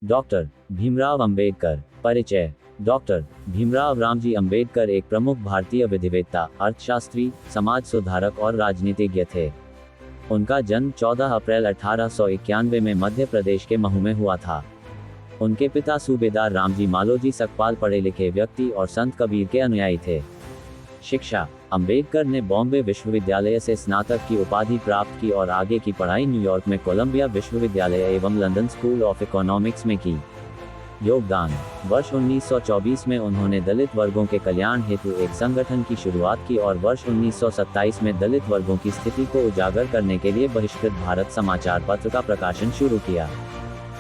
Doctor Bhimrao Ambedkar. परिचय। Doctor Bhimrao Ramji Ambedkar एक प्रमुख भारतीय विधिवेत्ता, अर्थशास्त्री, समाज सुधारक और राजनीतिज्ञ थे। उनका जन्म 14 अप्रैल 1891 में मध्य प्रदेश के महू में हुआ था। उनके पिता सूबेदार रामजी मालोजी सकपाल पढ़े लिखे व्यक्ति और संत कबीर के अनुयायी थे। शिक्षा। अंबेडकर ने बॉम्बे विश्वविद्यालय से स्नातक की उपाधि प्राप्त की और आगे की पढ़ाई न्यूयॉर्क में कोलंबिया विश्वविद्यालय एवं लंदन स्कूल ऑफ इकोनॉमिक्स में की। योगदान। वर्ष 1924 में उन्होंने दलित वर्गों के कल्याण हेतु एक संगठन की शुरुआत की और वर्ष 1927 में दलित वर्गों की स्थिति को उजागर करने के लिए बहिष्कृत भारत समाचार पत्र का प्रकाशन शुरू किया।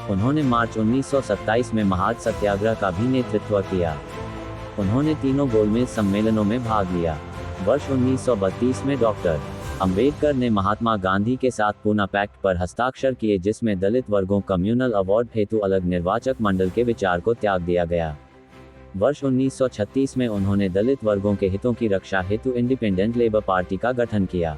उन्होंने मार्च 1927 में महाज सत्याग्रह का भी नेतृत्व किया। उन्होंने तीनों गोलमेज सम्मेलनों में भाग लिया। वर्ष 1932 में डॉक्टर अंबेडकर ने महात्मा गांधी के साथ पूना पैक्ट पर हस्ताक्षर किए, जिसमें दलित वर्गों कम्युनल अवार्ड हेतु अलग निर्वाचक मंडल के विचार को त्याग दिया गया। वर्ष 1936 में उन्होंने दलित वर्गों के हितों की रक्षा हेतु इंडिपेंडेंट लेबर पार्टी का गठन किया।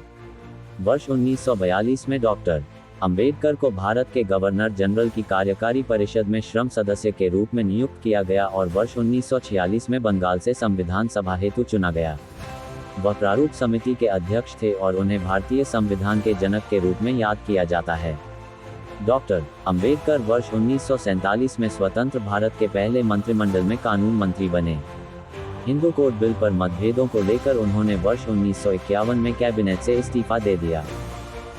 वर्ष 1942 में डॉक्टर अंबेडकर को भारत के गवर्नर जनरल की कार्यकारी परिषद में श्रम सदस्य के रूप में नियुक्त किया गया और वर्ष 1946 में बंगाल से संविधान सभा हेतु चुना गया। वह प्रारूप समिति के अध्यक्ष थे और उन्हें भारतीय संविधान के जनक के रूप में याद किया जाता है। डॉक्टर अंबेडकर वर्ष 1947 में स्वतंत्र भारत के पहले मंत्रिमंडल में कानून मंत्री बने। हिंदू कोड बिल पर मतभेदों को लेकर उन्होंने वर्ष 1951 में कैबिनेट से इस्तीफा दे दिया।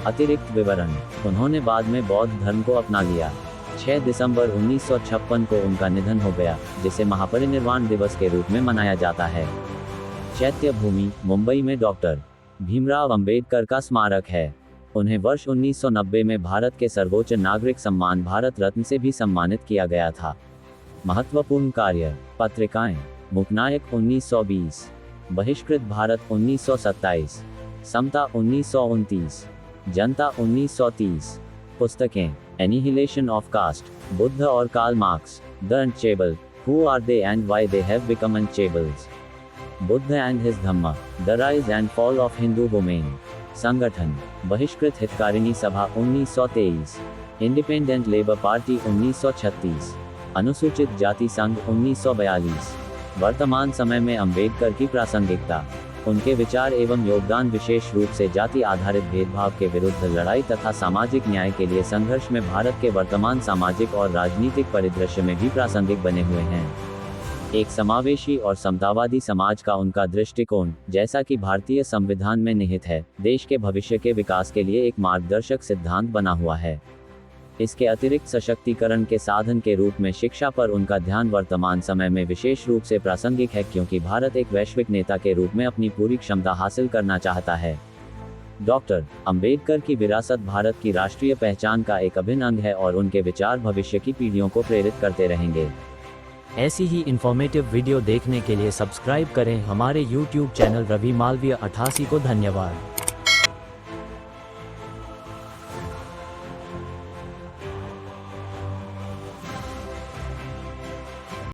अतिरिक्त विवरण। उन्होंने बाद में बौद्ध धर्म को अपना लिया। 6 दिसंबर 1956 को उनका निधन हो गया, जिसे महापरिनिर्वाण दिवस के रूप में मनाया जाता है। चैत्य भूमि, मुंबई में डॉक्टर भीमराव अंबेडकर का स्मारक है। उन्हें वर्ष 1990 में भारत के सर्वोच्च नागरिक सम्मान भारत रत्न से भी सम्मानित किया गया था। महत्वपूर्ण कार्य। पत्रिकाएं। मूकनायक 1920, बहिष्कृत भारत 1927, समता 1929, जनता 1930। पुस्तकें। एनिहिलेशन ऑफ कास्ट, बुद्ध और Karl Marx, the untouchable, who are they and why they have become untouchables, Buddha and his Dhamma, the rise and fall of Hindu women. संगठन। बहिष्कृत हितकारिणी सभा 1923, इंडिपेंडेंट लेबर पार्टी 1936, अनुसूचित जाति संघ 1942। वर्तमान समय में अंबेडकर की प्रासंगिकता। उनके विचार एवं योगदान विशेष रूप से जाति आधारित भेदभाव के विरुद्ध लड़ाई तथा सामाजिक न्याय के लिए संघर्ष में भारत के वर्तमान सामाजिक और राजनीतिक परिदृश्य में भी प्रासंगिक बने हुए हैं। एक समावेशी और समतावादी समाज का उनका दृष्टिकोण, जैसा कि भारतीय संविधान में निहित है, देश के भविष्य के विकास के लिए एक मार्गदर्शक सिद्धांत बना हुआ है। इसके अतिरिक्त सशक्तिकरण के साधन के रूप में शिक्षा पर उनका ध्यान वर्तमान समय में विशेष रूप से प्रासंगिक है, क्योंकि भारत एक वैश्विक नेता के रूप में अपनी पूरी क्षमता हासिल करना चाहता है। डॉक्टर अंबेडकर की विरासत भारत की राष्ट्रीय पहचान का एक अभिन्न अंग है और उनके विचार भविष्य की पीढ़ियों को प्रेरित करते रहेंगे। ऐसी ही इंफॉर्मेटिव वीडियो देखने के लिए सब्सक्राइब करें हमारे YouTube चैनल रवि मालवीय 88 को। धन्यवाद।